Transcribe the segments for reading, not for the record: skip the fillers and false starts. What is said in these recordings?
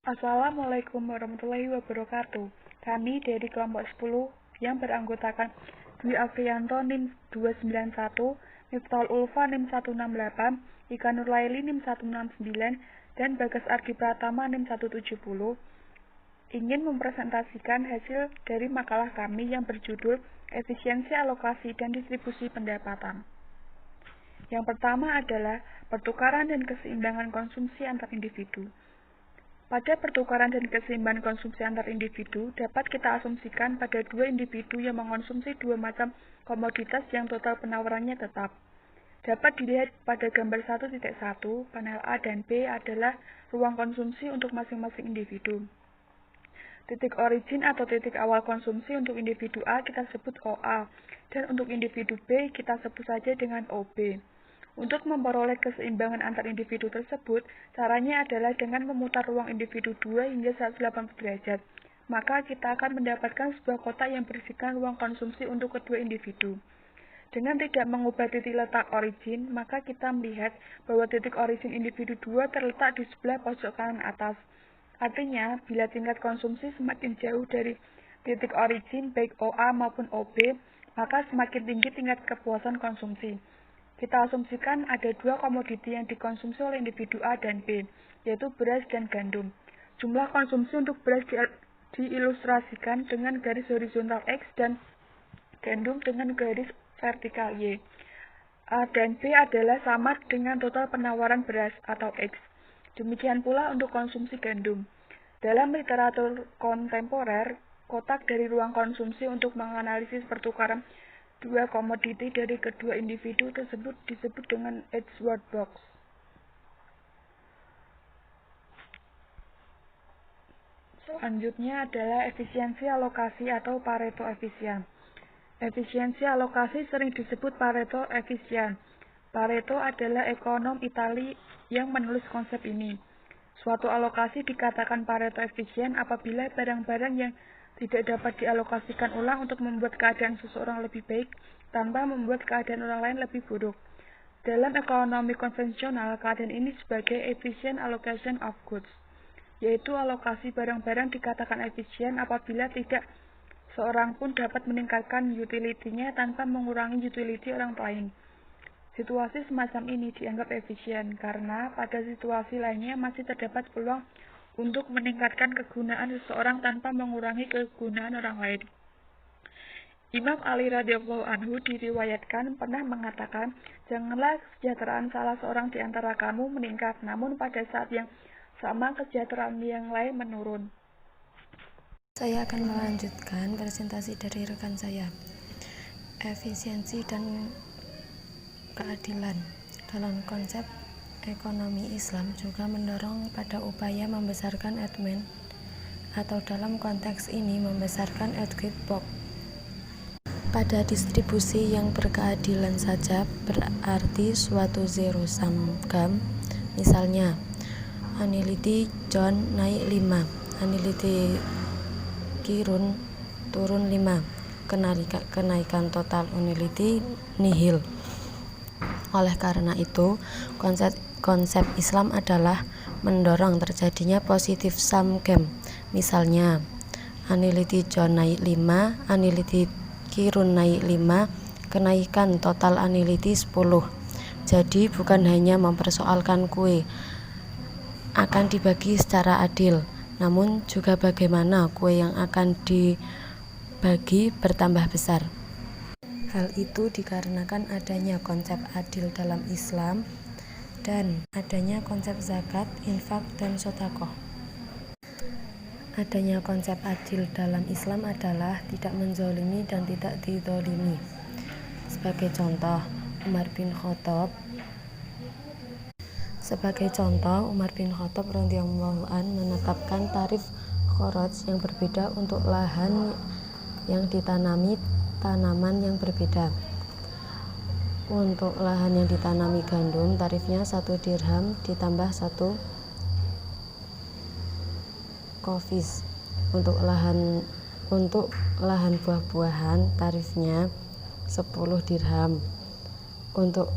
Assalamualaikum warahmatullahi wabarakatuh. Kami dari kelompok 10 yang beranggotakan Dwi Afriyanto NIM 291, Miftahul Ulfa NIM 168, Ika Nurlaili NIM 169, dan Bagas Ardi Pratama NIM 170 ingin mempresentasikan hasil dari makalah kami yang berjudul Efisiensi Alokasi dan Distribusi Pendapatan. Yang pertama adalah pertukaran dan keseimbangan konsumsi antar individu. Pada pertukaran dan keseimbangan konsumsi antar individu, dapat kita asumsikan pada dua individu yang mengonsumsi dua macam komoditas yang total penawarannya tetap. Dapat dilihat pada gambar 1.1, panel A dan B adalah ruang konsumsi untuk masing-masing individu. Titik origin atau titik awal konsumsi untuk individu A kita sebut OA, dan untuk individu B kita sebut saja dengan OB. Untuk memperoleh keseimbangan antar individu tersebut, caranya adalah dengan memutar ruang individu 2 hingga 180 derajat. Maka kita akan mendapatkan sebuah kotak yang berisikan ruang konsumsi untuk kedua individu. Dengan tidak mengubah titik letak origin, maka kita melihat bahwa titik origin individu 2 terletak di sebelah pojok kanan atas. Artinya, bila tingkat konsumsi semakin jauh dari titik origin baik OA maupun OB, maka semakin tinggi tingkat kepuasan konsumsi. Kita asumsikan ada dua komoditi yang dikonsumsi oleh individu A dan B, yaitu beras dan gandum. Jumlah konsumsi untuk beras diilustrasikan dengan garis horizontal X dan gandum dengan garis vertikal Y. A dan B adalah sama dengan total penawaran beras atau X. Demikian pula untuk konsumsi gandum. Dalam literatur kontemporer, kotak dari ruang konsumsi untuk menganalisis pertukaran dua komoditi dari kedua individu tersebut disebut dengan Edgeworth box. Selanjutnya adalah efisiensi alokasi atau Pareto efisien. Efisiensi alokasi sering disebut Pareto efisien. Pareto adalah ekonom Itali yang menulis konsep ini. Suatu alokasi dikatakan Pareto efisien apabila barang-barang yang tidak dapat dialokasikan ulang untuk membuat keadaan seseorang lebih baik tanpa membuat keadaan orang lain lebih buruk. Dalam ekonomi konvensional, keadaan ini sebagai efficient allocation of goods, yaitu alokasi barang-barang dikatakan efisien apabila tidak seorang pun dapat meningkatkan utility-nya tanpa mengurangi utility orang lain. Situasi semacam ini dianggap efisien karena pada situasi lainnya masih terdapat peluang untuk meningkatkan kegunaan seseorang tanpa mengurangi kegunaan orang lain. Imam Ali radhiyallahu anhu diriwayatkan pernah mengatakan, janganlah kesejahteraan salah seorang di antara kamu meningkat, namun pada saat yang sama kesejahteraan yang lain menurun. Saya akan melanjutkan presentasi dari rekan saya. Efisiensi dan keadilan dalam konsep ekonomi Islam juga mendorong pada upaya membesarkan admin atau dalam konteks ini membesarkan Edgeworth box. Pada distribusi yang berkeadilan saja berarti suatu zero sum game. Misalnya, annuity John naik 5, annuity Kirun turun 5, kenaikan total annuity nihil. Oleh karena itu, konsep Islam adalah mendorong terjadinya positive sum game. Misalnya, annuity John naik 5, annuity Kirun naik 5, kenaikan total annuity 10. Jadi bukan hanya mempersoalkan kue akan dibagi secara adil, namun juga bagaimana kue yang akan dibagi bertambah besar. Hal itu dikarenakan adanya konsep adil dalam Islam dan adanya konsep zakat, infak, dan sedekah. Adanya konsep adil dalam Islam adalah tidak menzalimi dan tidak dizalimi. Sebagai contoh, Umar bin Khattab radhiyallahu anhu menetapkan tarif kharaj yang berbeda untuk lahan yang ditanami tanaman yang berbeda. Untuk lahan yang ditanami gandum, tarifnya 1 dirham ditambah 1 kofis. Untuk lahan buah-buahan, tarifnya 10 dirham. Untuk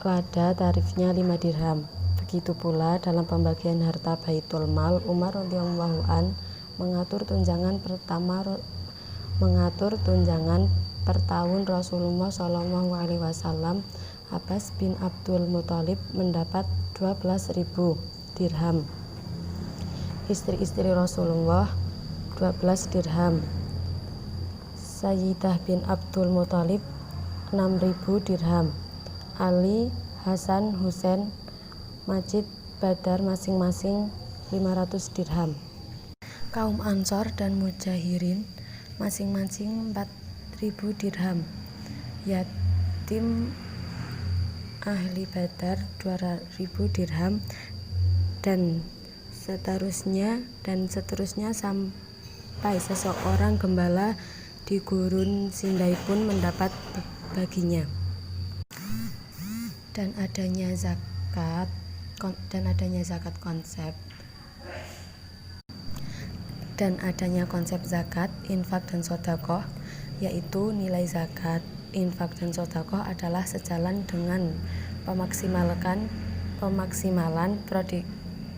lada, tarifnya 5 dirham. Begitu pula dalam pembagian harta Baitul Mal, Umar radhiyallahu an mengatur tunjangan per tahun Rasulullah Shallallahu alaihi wasallam. Abbas bin Abdul Muthalib mendapat 12.000 dirham. Istri-istri Rasulullah 12 dirham. Sayyidah bin Abdul Muthalib 6.000 dirham. Ali, Hasan, Husain, Majid, Badar masing-masing 500 dirham. Kaum Ansor dan Mujahirin masing-masing 4.000 dirham. Yatim ahli Badar 2.000 dirham dan seterusnya sampai seseorang gembala di gurun Sindai pun mendapat baginya. Dan adanya konsep zakat, infak dan sedekah, yaitu nilai zakat, infak dan sedekah adalah sejalan dengan pemaksimalan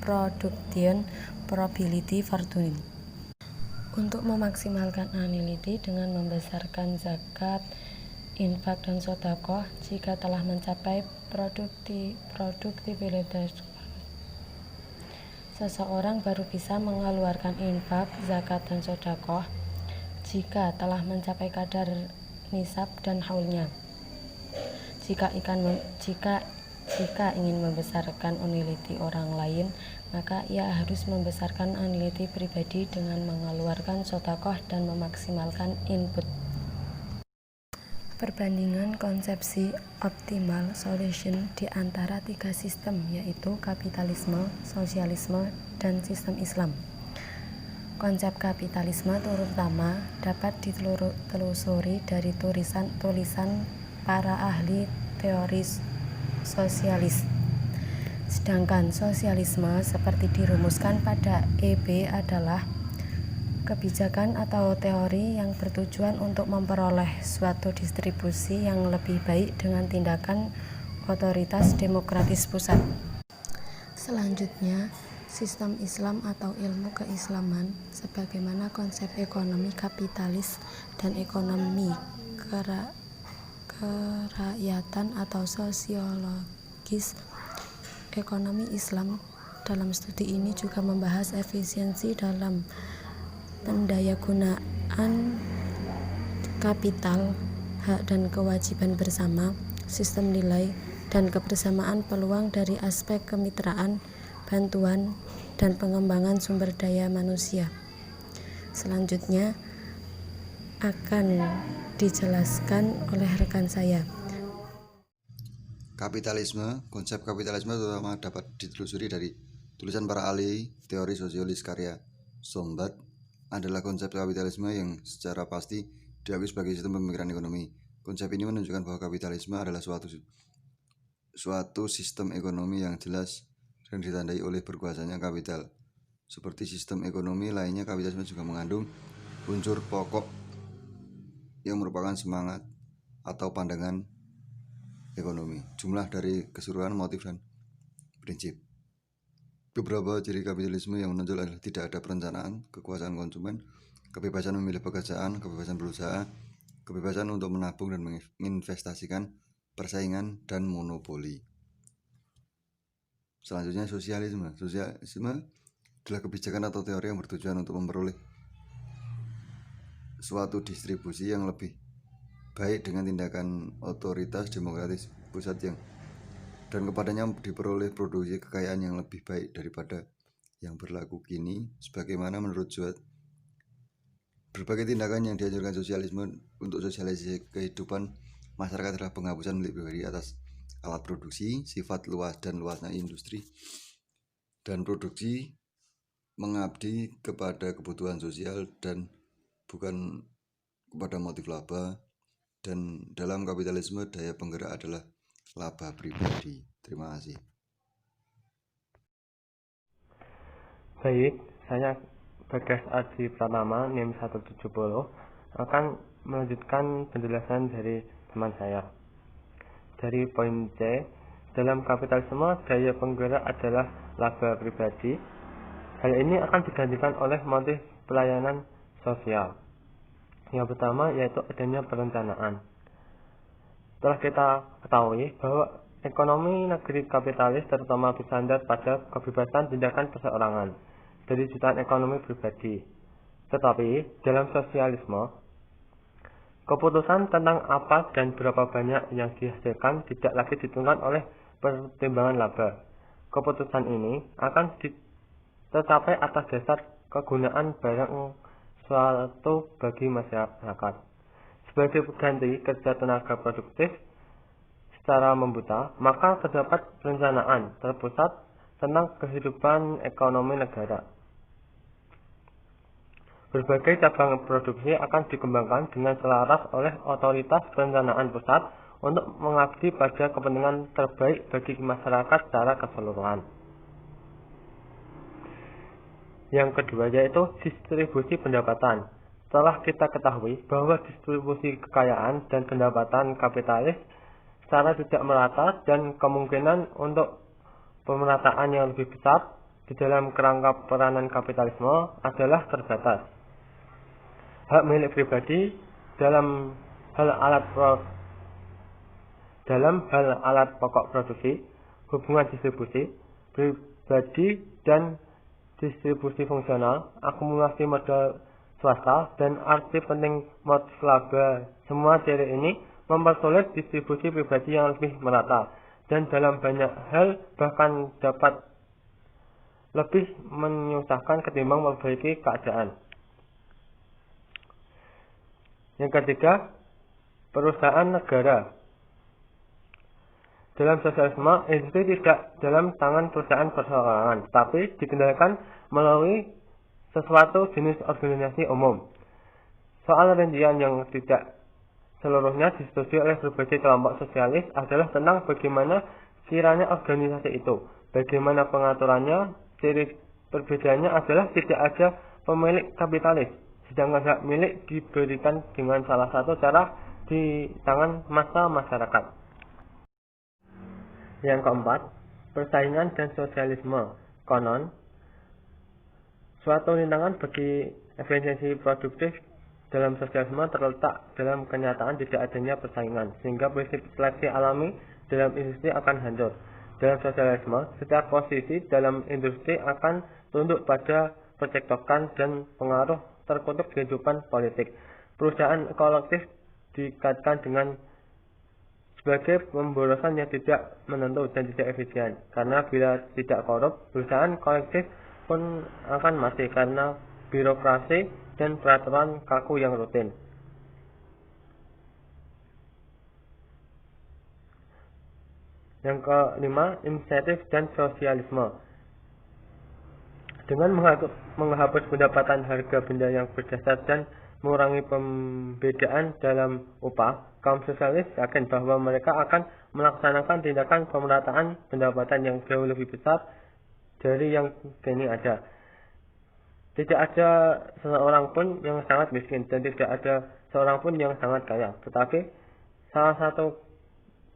production probability fortune. Untuk memaksimalkan annuity dengan membesarkan zakat, infak dan sedekah jika telah mencapai produktivitas, seseorang baru bisa mengeluarkan infak, zakat dan sedekah jika telah mencapai kadar nisab dan haulnya. Jika ingin membesarkan annuity orang lain, maka ia harus membesarkan annuity pribadi dengan mengeluarkan sedekah dan memaksimalkan input. Perbandingan konsepsi optimal solution di antara tiga sistem, yaitu kapitalisme, sosialisme, dan sistem Islam. Konsep kapitalisme terutama dapat ditelusuri dari tulisan para ahli teori sosialis. Sedangkan sosialisme seperti dirumuskan pada E.B. adalah kebijakan atau teori yang bertujuan untuk memperoleh suatu distribusi yang lebih baik dengan tindakan otoritas demokratis pusat. Selanjutnya, sistem Islam atau ilmu keislaman sebagaimana konsep ekonomi kapitalis dan ekonomi kerakyatan atau sosiologis. Ekonomi Islam dalam studi ini juga membahas efisiensi dalam pendayagunaan kapital, hak dan kewajiban bersama, sistem nilai, dan kebersamaan peluang dari aspek kemitraan, bantuan, dan pengembangan sumber daya manusia. Selanjutnya akan dijelaskan oleh rekan saya. Kapitalisme. Konsep kapitalisme terutama dapat ditelusuri dari tulisan para ahli teori sosialis karya Sombat. Adalah konsep kapitalisme yang secara pasti diakui sebagai sistem pemikiran ekonomi. Konsep ini menunjukkan bahwa kapitalisme adalah suatu sistem ekonomi yang jelas dan ditandai oleh berkuasanya kapital. Seperti sistem ekonomi lainnya, kapitalisme juga mengandung unsur pokok yang merupakan semangat atau pandangan ekonomi, jumlah dari keseluruhan motif dan prinsip. Beberapa ciri kapitalisme yang menonjol adalah tidak ada perencanaan, kekuasaan konsumen, kebebasan memilih pekerjaan, kebebasan berusaha, kebebasan untuk menabung dan menginvestasikan, persaingan, dan monopoli. Selanjutnya sosialisme. Sosialisme adalah kebijakan atau teori yang bertujuan untuk memperoleh suatu distribusi yang lebih baik dengan tindakan otoritas demokratis pusat dan kepadanya diperoleh produksi kekayaan yang lebih baik daripada yang berlaku kini. Sebagaimana menurut Zuad, berbagai tindakan yang dianjurkan sosialisme untuk sosialisasi kehidupan masyarakat adalah penghapusan milik pribadi atas alat produksi, sifat luas dan luasnya industri, dan produksi mengabdi kepada kebutuhan sosial dan bukan kepada motif laba. Dan dalam kapitalisme daya penggerak adalah laba pribadi. Terima kasih. Baik, saya Bagas Adi Pratama NIM 170 akan melanjutkan penjelasan dari teman saya. Dari poin C, Dalam kapitalisme, daya penggerak adalah laba pribadi. Hal ini akan digantikan oleh motif pelayanan sosial. Yang pertama yaitu adanya perencanaan. Telah kita ketahui bahwa ekonomi negeri kapitalis terutama bersandar pada kebebasan tindakan perseorangan dari jutaan ekonomi pribadi. Tetapi dalam sosialisme, keputusan tentang apa dan berapa banyak yang dihasilkan tidak lagi ditentukan oleh pertimbangan laba. Keputusan ini akan tercapai atas dasar kegunaan barang suatu bagi masyarakat. Sebagai pengganti kerja tenaga produktif secara membuta, maka terdapat perencanaan terpusat tentang kehidupan ekonomi negara. Berbagai cabang produksi akan dikembangkan dengan selaras oleh otoritas perencanaan pusat untuk mengabdi pada kepentingan terbaik bagi masyarakat secara keseluruhan. Yang kedua yaitu distribusi pendapatan. Setelah kita ketahui bahwa distribusi kekayaan dan pendapatan kapitalis secara tidak merata dan kemungkinan untuk pemerataan yang lebih besar di dalam kerangka peranan kapitalisme adalah terbatas. Hak milik pribadi dalam hal alat pokok produksi, hubungan distribusi pribadi dan distribusi fungsional, akumulasi modal swasta, dan arti penting motif laba. Semua ciri ini mempersulit distribusi pribadi yang lebih merata dan dalam banyak hal bahkan dapat lebih menyusahkan ketimbang memperbaiki keadaan. Yang ketiga, perusahaan negara. Dalam sosialisme, industri tidak dalam tangan perusahaan perseorangan, tapi dikendalikan melalui sesuatu jenis organisasi umum. Soal rincian yang tidak seluruhnya disetujui oleh berbagai kelompok sosialis adalah tentang bagaimana kiranya organisasi itu, bagaimana pengaturannya. Ciri perbedaannya adalah tidak ada pemilik kapitalis, sedangkan hak milik diberikan dengan salah satu cara di tangan massa masyarakat. Yang keempat, persaingan dan sosialisme. Konon, suatu rintangan bagi efisiensi produktif dalam sosialisme terletak dalam kenyataan tidak adanya persaingan, sehingga prinsip seleksi alami dalam industri akan hancur. Dalam sosialisme, setiap posisi dalam industri akan tunduk pada percekcokan dan pengaruh terkutuk kehidupan politik. Perusahaan kolektif dikaitkan dengan sebagai pemborosan yang tidak menentu dan tidak efisien, karena bila tidak korup, perusahaan kolektif pun akan mati karena birokrasi dan peraturan kaku yang rutin. Yang kelima, insentif dan sosialisme. Dengan menghapus pendapatan harga benda yang berdasar dan mengurangi pembedaan dalam upah, kaum sosialis yakin bahwa mereka akan melaksanakan tindakan pemerataan pendapatan yang jauh lebih besar dari yang kini ada. Tidak ada seorang pun yang sangat miskin dan tidak ada seorang pun yang sangat kaya. Tetapi salah satu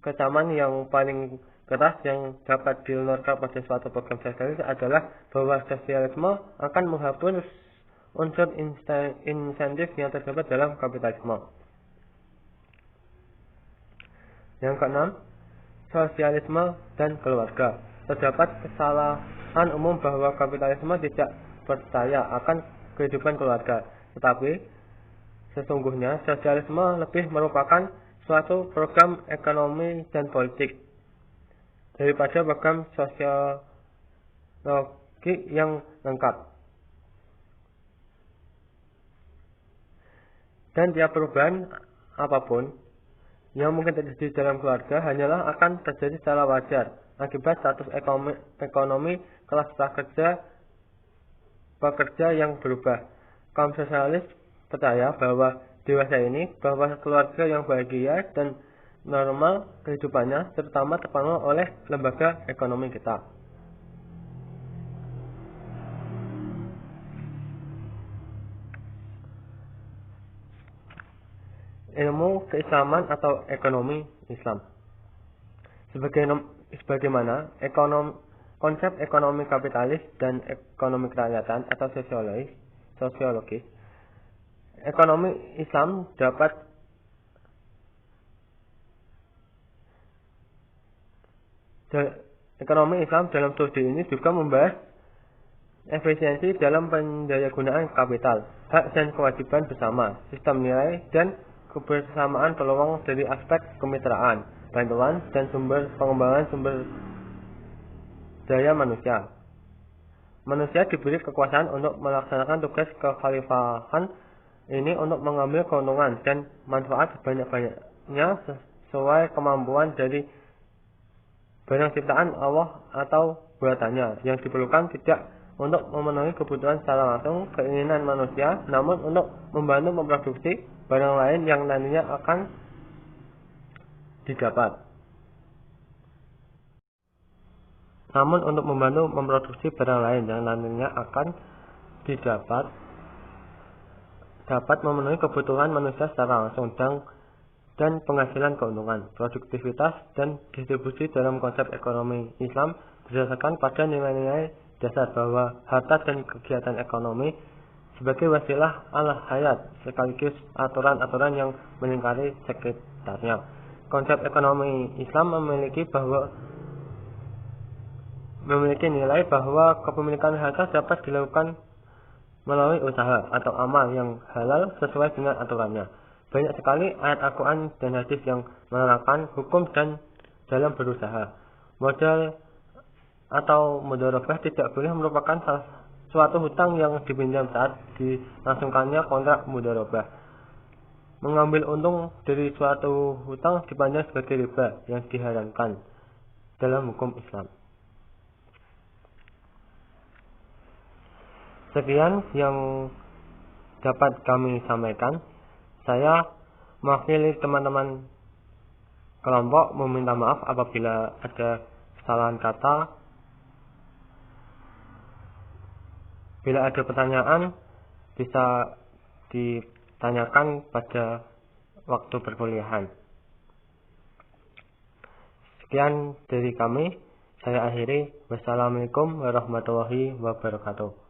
kecaman yang paling keras yang dapat dilontarkan pada suatu program sosialis adalah bahwa sosialisme akan menghapus unsur insentif yang terdapat dalam kapitalisme. Yang keenam, sosialisme dan keluarga. Terdapat kesalahan umum bahwa kapitalisme tidak percaya akan kehidupan keluarga, tetapi sesungguhnya sosialisme lebih merupakan suatu program ekonomi dan politik daripada program sosiologi yang lengkap. Dan tiap perubahan apapun yang mungkin terjadi dalam keluarga hanyalah akan terjadi secara wajar akibat status ekonomi kelas pekerja yang berubah. Kaum sosialis percaya bahwa dewasa ini, bahwa keluarga yang bahagia dan normal kehidupannya terutama terpengaruh oleh lembaga ekonomi kita. Ilmu keislaman atau ekonomi Islam. sebagaimana konsep ekonomi kapitalis dan ekonomi kerakyatan atau sosiologis, ekonomi Islam dalam studi ini juga membahas efisiensi dalam pendayagunaan kapital, hak dan kewajiban bersama, sistem nilai, dan kebersamaan peluang dari aspek kemitraan, bantuan, dan pengembangan sumber daya manusia. Manusia diberi kekuasaan untuk melaksanakan tugas kekhalifahan ini untuk mengambil keuntungan dan manfaat sebanyak-banyaknya sesuai kemampuan dari barang ciptaan Allah atau buatannya yang diperlukan tidak untuk memenuhi kebutuhan secara langsung keinginan manusia, namun untuk membantu memproduksi barang lain yang nantinya akan didapat. Dapat memenuhi kebutuhan manusia secara langsung dan penghasilan keuntungan, produktivitas, dan distribusi dalam konsep ekonomi Islam berdasarkan pada nilai-nilai dasar bahwa harta dan kegiatan ekonomi sebagai wasilah al-hayat sekaligus aturan-aturan yang melingkari sekitarnya. Konsep ekonomi Islam memiliki nilai bahwa kepemilikan harta dapat dilakukan melalui usaha atau amal yang halal sesuai dengan aturannya. Banyak sekali ayat Al-Quran dan hadis yang menerangkan hukum dan dalam berusaha. Modal atau mudharabah tidak boleh merupakan suatu hutang yang dipinjam saat dilangsungkannya kontrak mudharabah. Mengambil untung dari suatu hutang dipandang sebagai riba yang diharamkan dalam hukum Islam. Sekian yang dapat kami sampaikan. Saya mewakili teman-teman kelompok meminta maaf apabila ada kesalahan kata. Bila ada pertanyaan bisa ditanyakan pada waktu perkuliahan. Sekian dari kami. Saya akhiri. Wassalamualaikum warahmatullahi wabarakatuh.